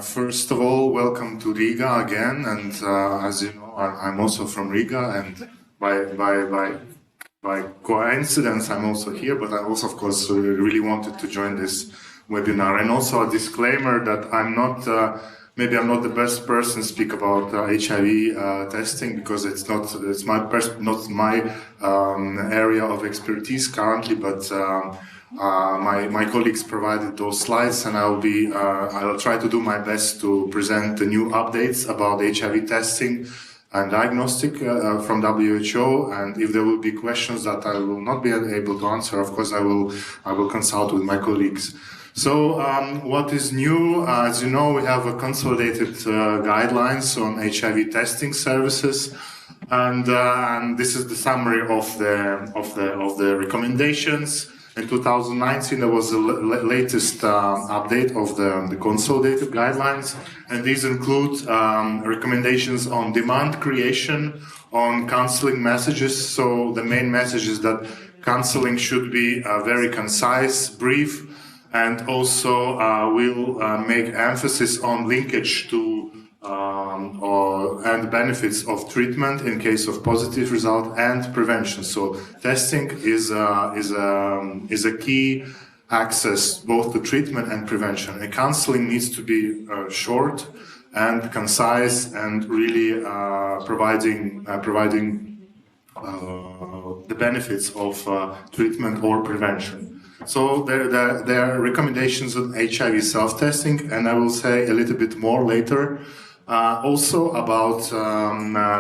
First of all, welcome to Riga again, and as you know, I'm also from Riga, and by coincidence, I'm also here. But I also, of course, really wanted to join this webinar. And also a disclaimer that I'm not, maybe I'm not the best person to speak about HIV testing, because it's not my area of expertise currently, but. My colleagues provided those slides, and I'll try to do my best to present the new updates about HIV testing and diagnostic from WHO. And if there will be questions that I will not be able to answer, of course I will consult with my colleagues. So what is new? As you know, we have a consolidated guidelines on HIV testing services. And this is the summary of the recommendations. In 2019, there was the latest update of the consolidated guidelines, and these include recommendations on demand creation, on counseling messages. So the main message is that counseling should be very concise, brief, and also will make emphasis on linkage to and benefits of treatment in case of positive result and prevention. So testing is a key access both to treatment and prevention. And counseling needs to be short and concise and really providing the benefits of treatment or prevention. So there are recommendations on HIV self-testing, and I will say a little bit more later. Also about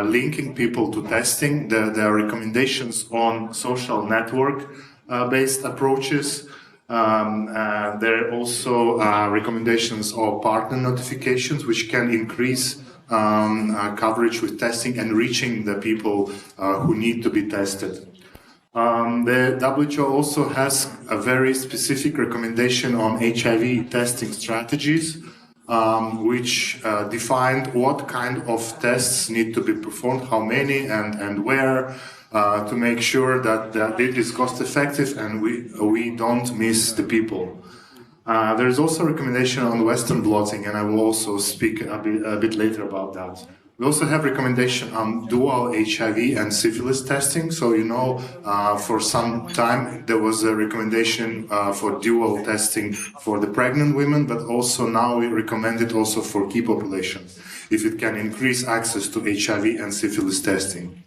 linking people to testing. There are recommendations on social network-based approaches. There are also recommendations of partner notifications, which can increase coverage with testing and reaching the people who need to be tested. The WHO also has a very specific recommendation on HIV testing strategies, which defined what kind of tests need to be performed, how many and where, to make sure that it is cost effective and we don't miss the people. There is also a recommendation on Western blotting, and I will also speak a bit later about that. We also have recommendation on dual HIV and syphilis testing. So, you know, for some time there was a recommendation for dual testing for the pregnant women, but also now we recommend it also for key populations, if it can increase access to HIV and syphilis testing.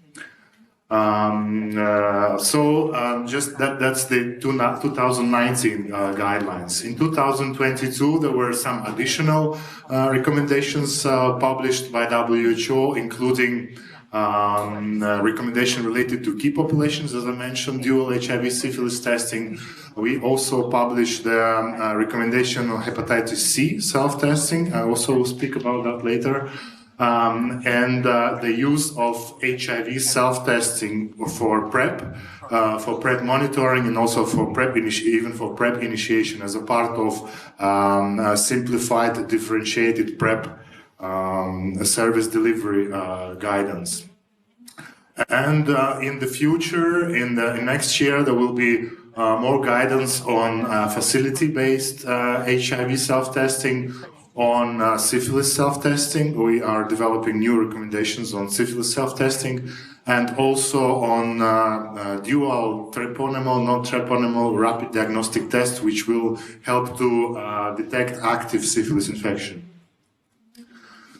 Just that's the 2019 guidelines. In 2022, there were some additional recommendations published by WHO, including recommendation related to key populations, as I mentioned, dual HIV syphilis testing. We also published the recommendation on hepatitis C self-testing. I also will speak about that later. And the use of HIV self-testing for PrEP monitoring, and also for even for PrEP initiation as a part of simplified, differentiated PrEP service delivery guidance. And in the future, in next year, there will be more guidance on facility-based HIV self-testing. On syphilis self-testing, we are developing new recommendations on syphilis self-testing, and also on dual treponemal, non-treponemal rapid diagnostic test, which will help to detect active syphilis infection.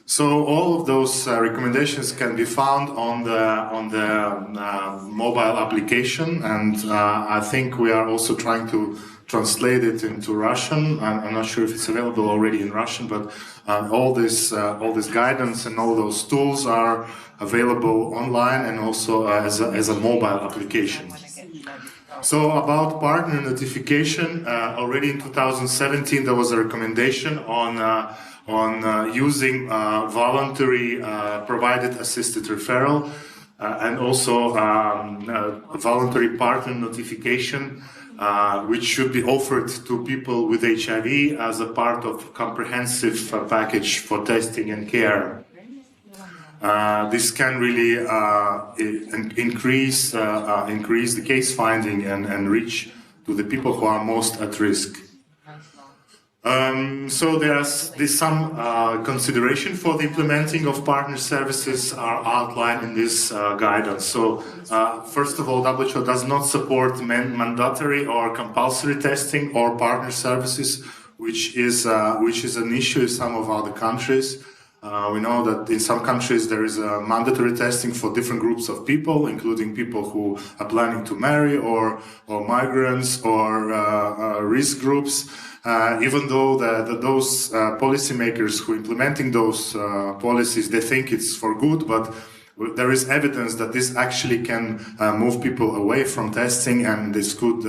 So all of those recommendations can be found on the mobile application, and I think we are also trying to translate it into Russian. I'm not sure if it's available already in Russian, but all this guidance and all those tools are available online and also as a mobile application. So about partner notification, already in 2017 there was a recommendation on using voluntary provided assisted referral and also voluntary partner notification, which should be offered to people with HIV as a part of comprehensive package for testing and care. This can really increase the case finding and reach to the people who are most at risk. So there's some consideration for the implementing of partner services are outlined in this guidance. So first of all, WHO does not support mandatory or compulsory testing or partner services, which is an issue in some of other countries. We know that in some countries there is mandatory testing for different groups of people, including people who are planning to marry or migrants or risk groups. Even though those policymakers who are implementing those policies, they think it's for good, but there is evidence that this actually can move people away from testing, and this could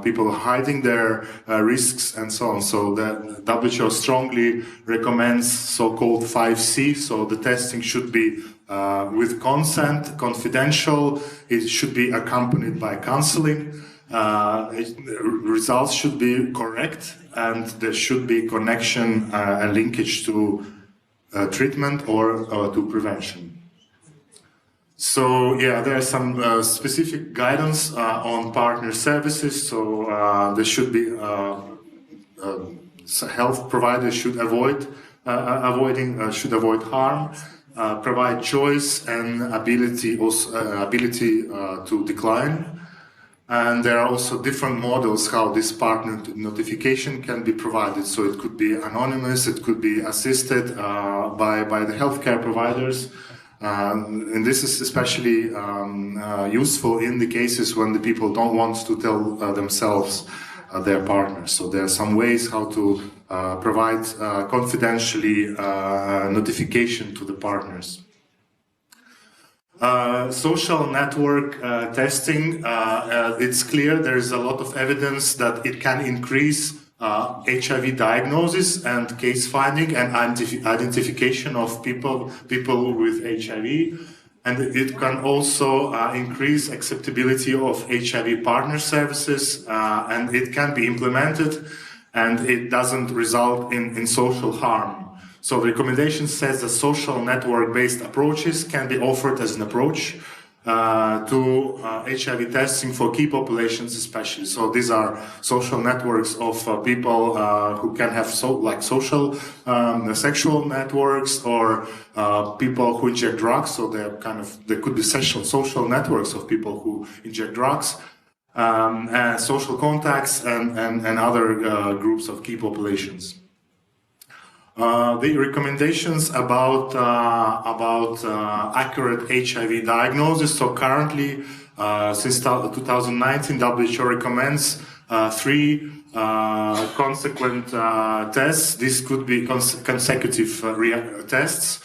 people hiding their risks and so on. So the WHO strongly recommends so-called 5C. So the testing should be with consent, confidential. It should be accompanied by counseling. Results should be correct, and there should be connection and linkage to treatment or to prevention. So yeah, there are some specific guidance on partner services. So there should be health providers should avoid harm, provide choice and ability to decline. And there are also different models how this partner notification can be provided. So it could be anonymous, it could be assisted by the healthcare providers. And this is especially useful in the cases when the people don't want to tell themselves their partners. So there are some ways how to provide confidentially notification to the partners. Social network testing, it's clear there is a lot of evidence that it can increase HIV diagnosis and case finding and identification of people with HIV, and it can also increase acceptability of HIV partner services, and it can be implemented, and it doesn't result in social harm. So the recommendation says that social network-based approaches can be offered as an approach to HIV testing for key populations especially. So these are social networks of people who can have social sexual networks, or people who inject drugs. So there could be social networks of people who inject drugs, social contacts and other groups of key populations. The recommendations about accurate HIV diagnosis. So currently, since 2019, WHO recommends 3 consequent tests. This could be consecutive tests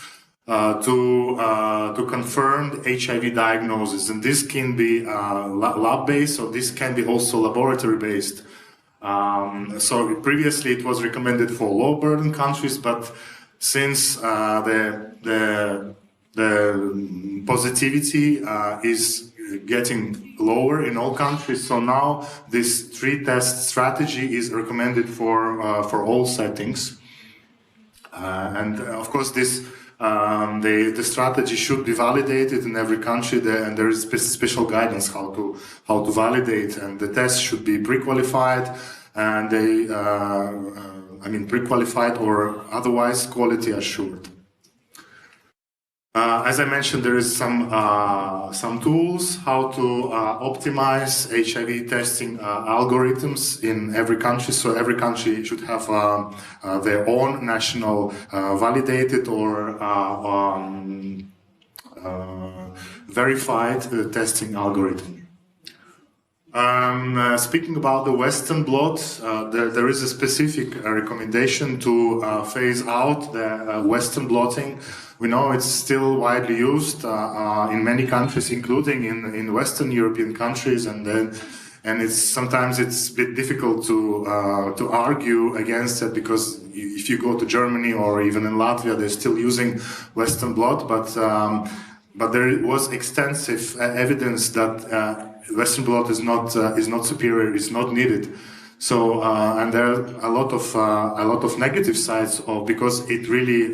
to confirm the HIV diagnosis, and this can be lab-based, or this can be also laboratory-based. So previously it was recommended for low-burden countries, but since the positivity is getting lower in all countries, so now this 3-test strategy is recommended for all settings. And of course, this the strategy should be validated in every country, and there is special guidance how to validate, and the tests should be pre-qualified, and they pre-qualified or otherwise quality assured. As I mentioned, there is some tools how to optimize HIV testing algorithms in every country. So every country should have their own national validated or verified testing algorithm. Speaking about the Western blot, there is a specific recommendation to phase out the Western blotting. We know it's still widely used in many countries, including in Western European countries, and sometimes it's a bit difficult to argue against it, because if you go to Germany or even in Latvia, they're still using Western blot, but there was extensive evidence that Western blot is not superior, is not needed. So and there are a lot of negative sides because it really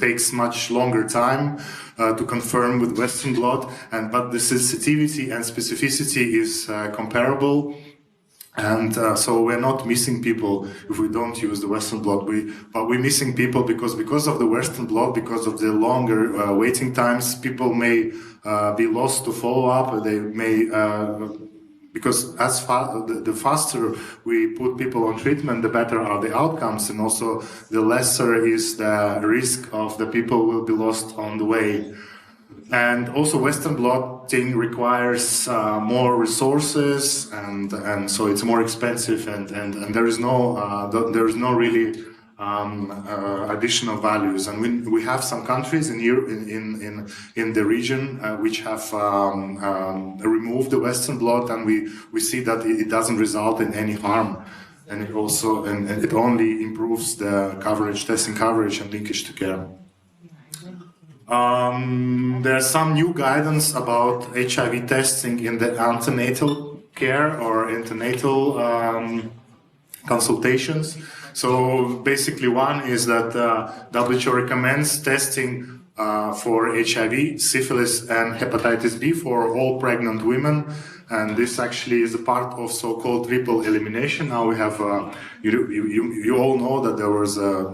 takes much longer time to confirm with Western blot, but the sensitivity and specificity is comparable. And so we're not missing people if we don't use the Western blot, but we're missing people because of the Western blot, because of the longer waiting times, people may be lost to follow up. They may, because the faster we put people on treatment, the better are the outcomes, and also the lesser is the risk of the people will be lost on the way. And also Western blotting requires more resources, and so it's more expensive, and there is no really additional values. And we have some countries in the region which have removed the Western blot, and we see that it doesn't result in any harm, and it also and it only improves the coverage, testing coverage, and linkage to care. There's some new guidance about HIV testing in the antenatal care or antenatal consultations. So basically, one is that WHO recommends testing for HIV, syphilis, and hepatitis B for all pregnant women, and this actually is a part of so-called triple elimination. Now we have, you all know that there was a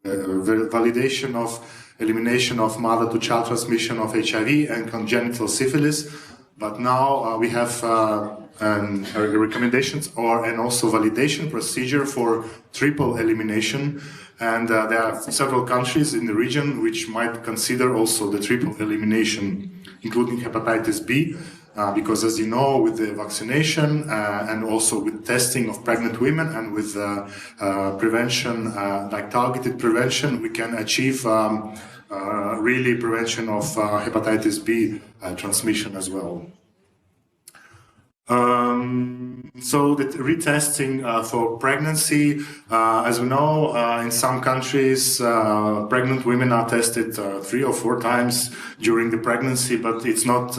validation of elimination of mother-to-child transmission of HIV and congenital syphilis, but now we have recommendations and also validation procedure for triple elimination, and there are several countries in the region which might consider also the triple elimination, including hepatitis B, because as you know, with the vaccination and also with testing of pregnant women and with prevention, like targeted prevention, we can achieve really prevention of hepatitis B transmission as well. So the retesting for pregnancy, as we know, in some countries, pregnant women are tested 3 or 4 times during the pregnancy, but it's not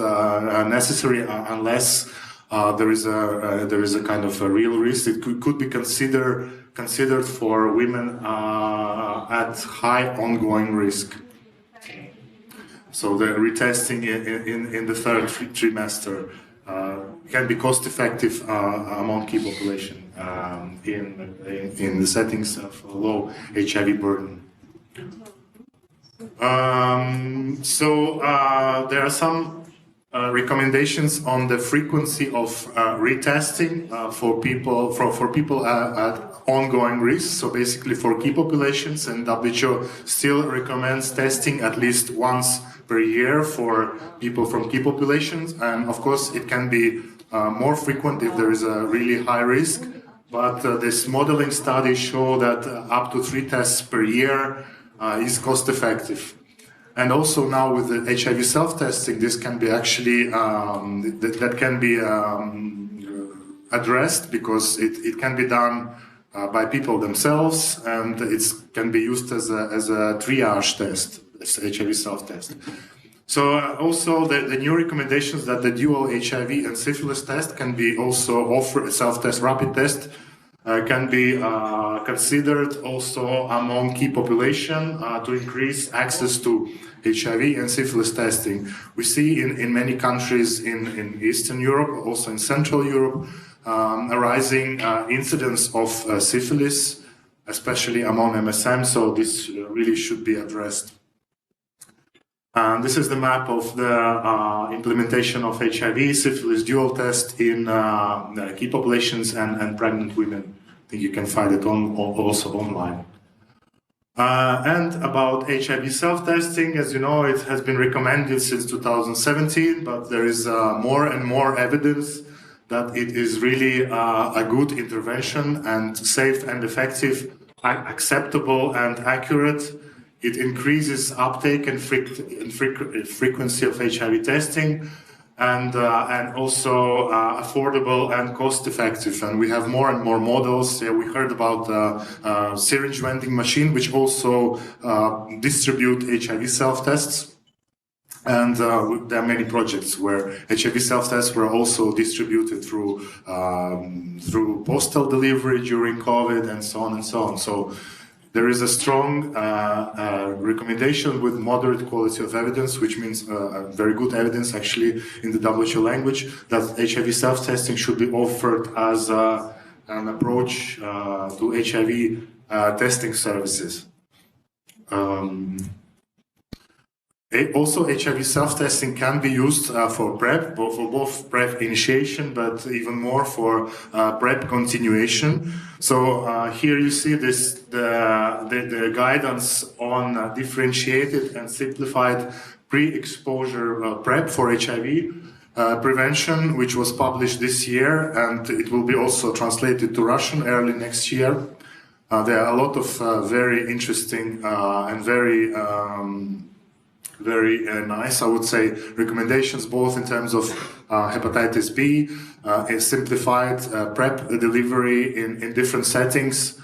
necessary unless there is a kind of a real risk. It could be considered for women at high ongoing risk. So the retesting in the 3rd trimester can be cost-effective among key population in the settings of low HIV burden. So there are some recommendations on the frequency of retesting for people at ongoing risk. So basically, for key populations, and WHO still recommends testing at least once per year for people from key populations, and of course it can be more frequent if there is a really high risk, but this modeling studies show that up to 3 tests per year is cost effective. And also now with the HIV self-testing, this can be actually that can be addressed, because it can be done by people themselves, and it can be used as a triage test, as HIV self-test. So also the new recommendations that the dual HIV and syphilis test can be also offered, self-test rapid test can be considered also among key population to increase access to HIV and syphilis testing. We see in many countries in Eastern Europe, also in Central Europe, a rising incidence of syphilis, especially among MSM, so this really should be addressed. This is the map of the implementation of HIV, syphilis dual test in key populations and pregnant women. I think you can find it also online. And about HIV self-testing, as you know, it has been recommended since 2017, but there is more and more evidence that it is really a good intervention and safe and effective, acceptable and accurate. It increases uptake and frequency of HIV testing, and also affordable and cost-effective. And we have more and more models. We heard about syringe vending machine, which also distribute HIV self-tests. And there are many projects where HIV self-tests were also distributed through postal delivery during COVID, and so on and so on. So There is a strong recommendation with moderate quality of evidence, which means very good evidence actually in the WHO language, that HIV self-testing should be offered as an approach to HIV testing services. Also, HIV self-testing can be used for PrEP, for both PrEP initiation, but even more for PrEP continuation. So here you see this the guidance on differentiated and simplified pre-exposure PrEP for HIV prevention, which was published this year, and it will be also translated to Russian early next year. There are a lot of very interesting and very nice, I would say, recommendations, both in terms of hepatitis B, a simplified PrEP delivery in different settings,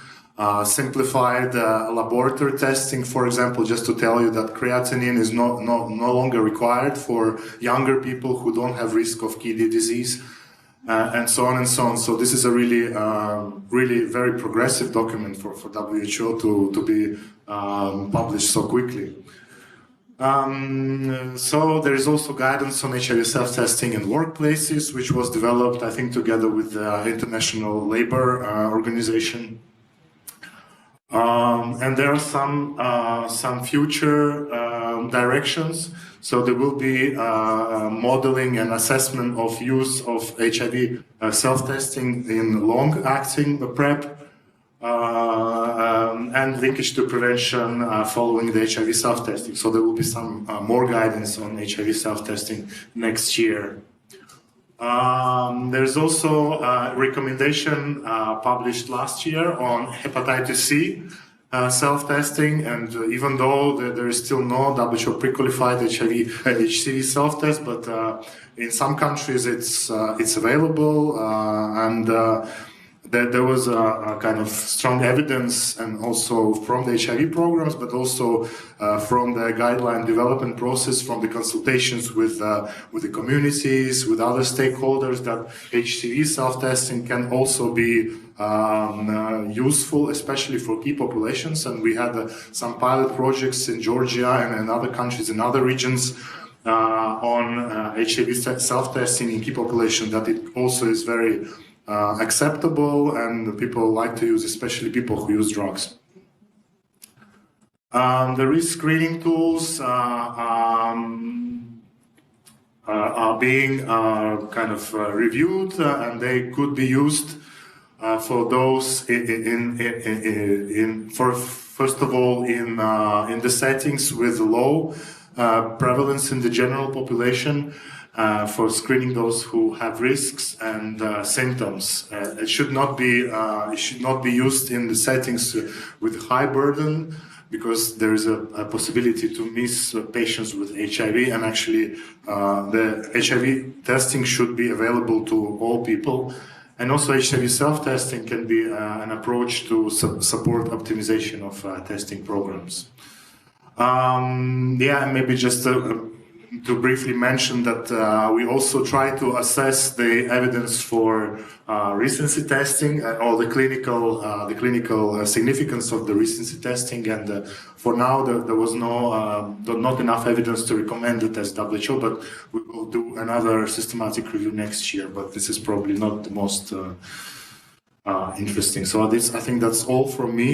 simplified laboratory testing, for example, just to tell you that creatinine is no longer required for younger people who don't have risk of kidney disease, and so on and so on. So this is a really, really very progressive document for WHO to be published so quickly. So there is also guidance on HIV self-testing in workplaces, which was developed, I think, together with the International Labour Organization. And there are some future directions. So there will be modeling and assessment of use of HIV self-testing in long-acting PrEP. And linkage to prevention following the HIV self-testing. So there will be some more guidance on HIV self-testing next year. There's also a recommendation published last year on hepatitis C self-testing, and even though there is still no WHO pre-qualified HCV self-test, but in some countries it's available, and there was a kind of strong evidence, and also from the HIV programs, but also from the guideline development process, from the consultations with the communities, with other stakeholders, that HCV self-testing can also be useful, especially for key populations. And we had some pilot projects in Georgia and in other countries, in other regions, on HIV self-testing in key population, that it also is very acceptable, and people like to use, especially people who use drugs. The risk screening tools are being kind of reviewed, and they could be used for those first of all in the settings with low prevalence in the general population. For screening those who have risks and symptoms. It should not be used in the settings with high burden, because there is a possibility to miss patients with HIV, and actually the HIV testing should be available to all people. And also HIV self-testing can be an approach to support optimization of testing programs. Yeah, maybe just to briefly mention that we also try to assess the evidence for recency testing, or the clinical significance of the recency testing. And for now, there was not enough evidence to recommend it as WHO, but we will do another systematic review next year. But this is probably not the most interesting. So I think that's all from me.